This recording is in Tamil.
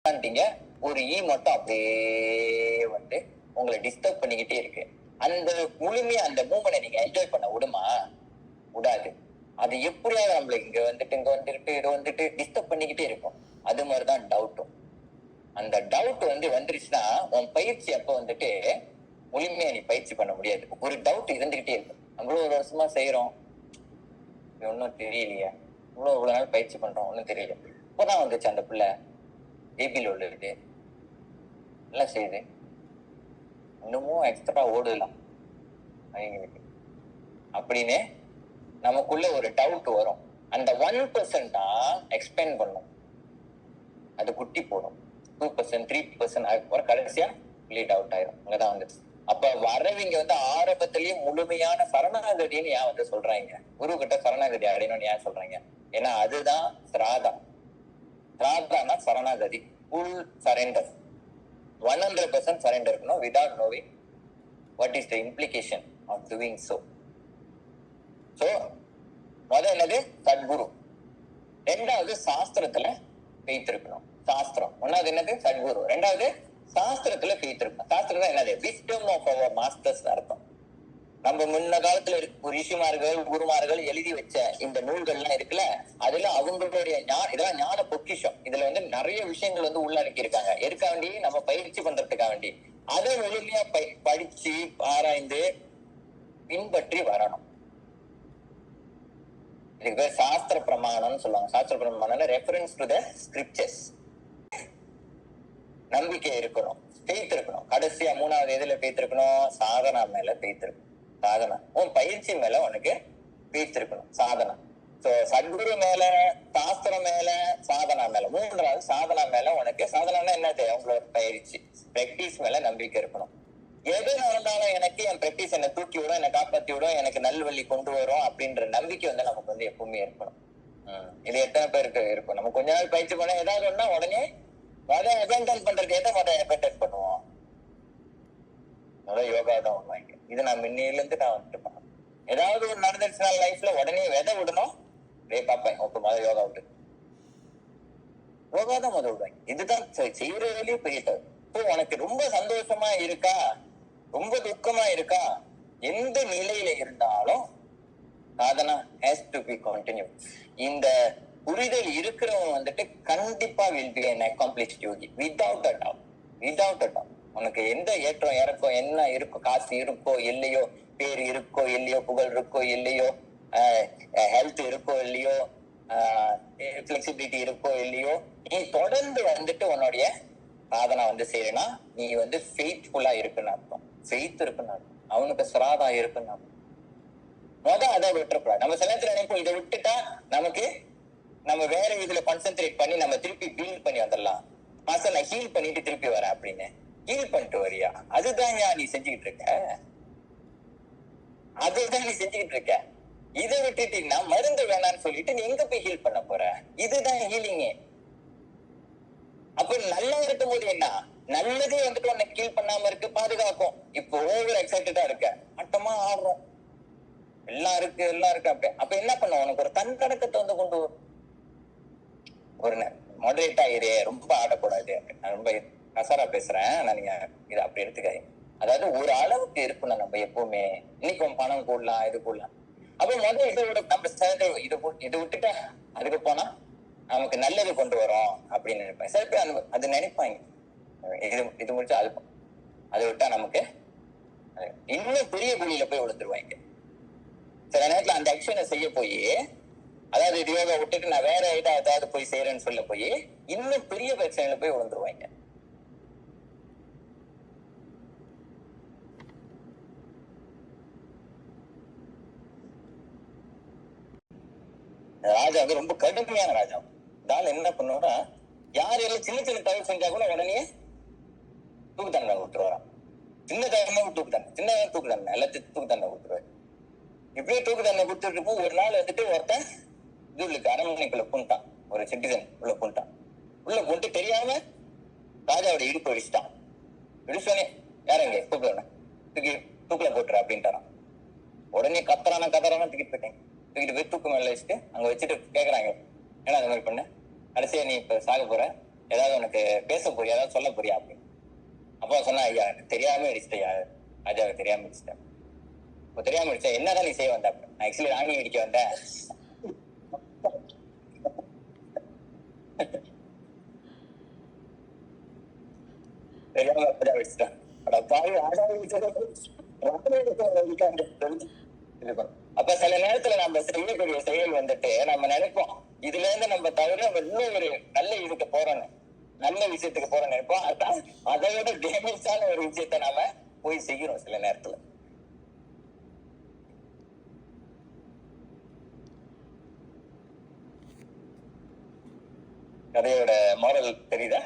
ஒரு மட்டும் அப்படியே வந்து உங்களை டிஸ்டர்ப் பண்ணிக்கிட்டே இருக்கு. அந்த முழுமையா அந்த மூமெண்ட்டை நீங்க என்ஜாய் பண்ண விடுமா? விடாது. அது எப்படியாவது நம்மளுக்கு இங்க வந்துட்டு இது வந்துட்டு டிஸ்டர்ப் பண்ணிக்கிட்டே இருக்கும். அது மாதிரிதான் டவுட்டும். அந்த டவுட் வந்துருச்சுன்னா உன் பயிற்சி அப்ப வந்துட்டு முழுமையா நீ பயிற்சி பண்ண முடியாது. ஒரு டவுட் இருந்துகிட்டே இருக்கும். நம்மளும் ஒரு வருஷமா செய்யறோம், ஒன்னும் தெரியலையா, இவ்வளவு நாள் பயிற்சி பண்றோம், ஒன்னும் தெரியல. இப்பதான் வந்துச்சு அந்த பிள்ளை ஏபியில் உள்ளது எல்லாம் செய்யுது, இன்னமும் எக்ஸ்ட்ரா ஓடலாம் அவங்களுக்கு அப்படின்னு நமக்குள்ள ஒரு டவுட் வரும். அந்த 1% தான் எக்ஸ்பேண்ட் பண்ணும், அது குட்டி போடும். 2% 3% அதுக்கப்புறம் கடைசியா லீட் அவுட் ஆயிரும். அங்கதான் வந்துச்சு. அப்ப வரவங்க ஆரம்பத்திலேயே முழுமையான சரணாகதின்னு ஏன் சொல்றாங்க, குரு கிட்ட சரணாகதி அடையணும்னு ஏன் சொல்றாங்க? ஏன்னா அதுதான் சிராதா. சிராதானா சரணாகதி, ஃபுல் சரண்டர், 100% சரண்டர் இருக்கணும் without knowing what is the implication of doing so. So என்னது சத்குரு, ரெண்டாவது சாஸ்திரத்துல ஃபெய்த் இருக்கணும். சாஸ்திரம் ஒன்னாவது என்னது சத்குரு, ரெண்டாவது சாஸ்திரத்துல ஃபெய்த் இருக்கணும். சாஸ்திரம் என்னது? விஸ்டம் ஆஃப் அவர் மாஸ்டர்ஸ் அர்த்தம். நம்ம முன்ன காலத்துல ரிஷிமார்கள் குருமார்கள் எழுதி வச்ச இந்த நூல்கள்லாம் இருக்குல்ல, அதுல அவங்களுடைய இதெல்லாம் ஞான பொக்கிஷம். இதுல நிறைய விஷயங்கள் உள்ளடக்கி இருக்காங்க. எதுக்காக வேண்டி? நம்ம பயிற்சி பண்றதுக்காக வேண்டி. அதை முழுமையா படிச்சு ஆராய்ந்து பின்பற்றி வரணும். இதுக்கு பேர் சாஸ்திர பிரமாணம்னு சொல்லுவாங்க. சாஸ்திர பிரமாணம் ரெஃபரன்ஸ் டு த ஸ்கிரிப்சர்ஸ். நம்பிக்கை இருக்கணும், ஃபெய்த் இருக்கணும். கடைசியா மூணாவது எதுல ஃபெய்த் இருக்கணும்? சாதனா மேல ஃபெய்த் இருக்கணும். சாதனா, உன் பயிற்சி மேல உனக்கு ஃபெய்த் இருக்கணும். சாதனா, சத்குரு மேல, சாஸ்திரம் மேல, சாதனா மேல. மூன்றாவது சாதனா மேல உனக்கு, சாதனா என்னது? உங்களோட பயிற்சி பிராக்டிஸ் மேல நம்பிக்கை இருக்கணும். எது நடந்தாலும் எனக்கு என் பிராக்டிஸ் என்னை தூக்கி விடும், என்னை காப்பாத்தி விடும், எனக்கு நல்வழி கொண்டு வரும் அப்படின்ற நம்பிக்கை நமக்கு எப்பவுமே இருக்கணும். இது எத்தனை பேருக்கு இருக்கும்? நம்ம கொஞ்ச நாள் பயிற்சி பண்ண ஏதாவது ஒண்ணா உடனே அதை அபேண்டன் பண்றதுக்கு எதை அபேண்டன் பண்ணுவோம்? முதல் யோகா தான் வருவாங்க. இது நான் முன்னில இருந்து நான் பண்ணேன். ஏதாவது ஒரு நடந்துச்சுன்னா லைஃப்ல உடனே விதை விடணும். பார்ப்பேன் முதல் யோகா விட்டு, யோகா தான் முதல் விடுவாங்க. இதுதான் செய்யற வேலையே போயிட்டு. உனக்கு ரொம்ப சந்தோஷமா இருக்கா, ரொம்ப துக்கமா இருக்கா, எந்த நிலையில இருந்தாலும் sadhana has to be continue. இந்த புரிதல் இருக்கிறவங்க கண்டிப்பா will be an accomplished yogi without a doubt. without a doubt. உனக்கு எந்த ஏற்றம் இறக்கம் என்ன இருக்கோ, காசு இருக்கோ இல்லையோ, பேர் இருக்கோ இல்லையோ, புகழ் இருக்கோ இல்லையோ, ஹெல்த் இருக்கோ இல்லையோ, பிளெக்சிபிலிட்டி இருக்கோ இல்லையோ, நீ தொடர்ந்து உன்னுடைய சாதனா செய்யறேன்னா நீ ஃபெய்த்ஃபுல்லா இருக்குன்னு அர்த்தம். ஃபெய்த் இருக்குன்னு அர்த்தம். அவனுக்கு சிராதா இருக்குன்னு அர்த்தம். அதை விட்டுறக்கூடாது. நம்ம சில நேரத்துல நினைப்போம், இதை விட்டுட்டா நமக்கு நம்ம வேற இதுல கான்சென்ட்ரேட் பண்ணி நம்ம திருப்பி பில்ட் பண்ணி வந்துடலாம். மாஸ்டர் நான் ஹீல் பண்ணிட்டு திருப்பி வரேன் அப்படின்னு. ஹீல் பண்ணிட்டு வரியா? அதுதான் நீ செஞ்சுக்கிட்டு இருக்க. அதுதான் நீ செஞ்சுக்கிட்டு இருக்க. இதை விட்டுட்டீங்கன்னா மருந்து வேணான்னு சொல்லிட்டு நீ எங்க போய் ஹீல் பண்ண போற? இதுதான் ஹீலிங்கே. அப்ப நல்லா இருக்கும் போது என்ன? நல்லதே உன்னை ஹீல் பண்ணாம இருக்கு, பாதுகாக்கும். இப்போ ஓவர் எக்ஸைட்டடா இருக்க, அட்டமா ஆடுறோம், எல்லாம் இருக்கு அப்ப என்ன பண்ண? உனக்கு ஒரு தன்னடக்கத்தை கொண்டு வரும். ஒரு மாடரேட்டா இரு, ரொம்ப ஆடக்கூடாது. நான் ரொம்ப கசாரா பேசுறேன், நான் நீங்க இதை அப்படி எடுத்துக்காது. அதாவது ஒரு அளவுக்கு இருக்கணும். நம்ம எப்பவுமே இன்னைக்கு பணம் கூடலாம், இது கூடலாம். அப்ப இதோட நம்ம இதை விட்டுட்டா அதுக்கு போனா நமக்கு நல்லது கொண்டு வரும் அப்படின்னு நினைப்பேன். சில பேர் அது நினைப்பாங்க, இது முடிச்சா அதை விட்டா நமக்கு இன்னும் பெரிய குழியில போய் விழுந்துருவாங்க. சில நேரத்துல அந்த ஆக்ஷனை செய்ய போய், அதாவது யோகா விட்டுட்டு நான் வேற ஏதாவது போய் செய்யறேன்னு சொல்ல போய் இன்னும் பெரிய பிரச்சனையில போய் விழுந்துருவாங்க. ராஜா ரொம்ப கடுமையான ராஜா. தால் என்ன பண்ணுவோம்னா, யார் எல்லாம் சின்ன சின்ன தவறு செஞ்சா கூட உடனே தூக்கு தண்டனை விட்டுருவாராம். சின்ன தவறுனா தூக்கு தண்டனை, சின்ன தூக்கு தண்டனை, எல்லாத்தையும் தூக்கு தண்டனை விட்டுருவாரு. இப்படியே தூக்கு தண்டனை கொடுத்துட்டு இருப்போம். ஒரு நாள் ஒருத்தன் இதுக்கு அரண்மனைக்குள்ள பூண்டான், ஒரு சிட்டிசன் உள்ள பூண்டான். உள்ள பூண்டு தெரியாம ராஜாவோட இடுப்பு அடிச்சுட்டான். இடிச்சோனே யாரங்க தூக்குல போட்டுற அப்படின்ட்டாரான். உடனே கத்துறானா தூக்கிட்டு போயிட்டேன். தூக்கிட்டு போய் தூக்கு மேல வச்சுட்டு அங்க வச்சுட்டு கேக்குறாங்க, ஏன்னா அந்த மாதிரி பண்ண, கடைசியா நீ இப்ப சாக போற, ஏதாவது உனக்கு பேச போறியா, ஏதாவது சொல்ல போறியா அப்படின்னு. அப்பா சொன்னா, ஐயா எனக்கு தெரியாம இடிச்சிட்டேன், ராஜாவை தெரியாம இடிச்சிட்டேன். இப்போ தெரியாம இடிச்சா என்னதான் நீ செய்ய வந்த? நான் ஆக்சுவலி ராணி இடிக்க வந்தேன். தெரியாம ராஜா இடிச்சிட்டேன். அப்ப சில நேரத்துல நம்ம செய்யக்கூடிய செயல் வந்துட்டு நம்ம நினைப்போம், இதுல இருந்து நம்ம தவிர நம்ம இன்னும் ஒரு நல்ல இதுக்கு போறோம்னு, நல்ல விஷயத்துக்கு போறோம்னு நினைப்போம். அதான் அதை விட டேமேஜான ஒரு விஷயத்த நாம போய் செய்யறோம் சில நேரத்துல. கதையோட மாரல் தெரியுதா?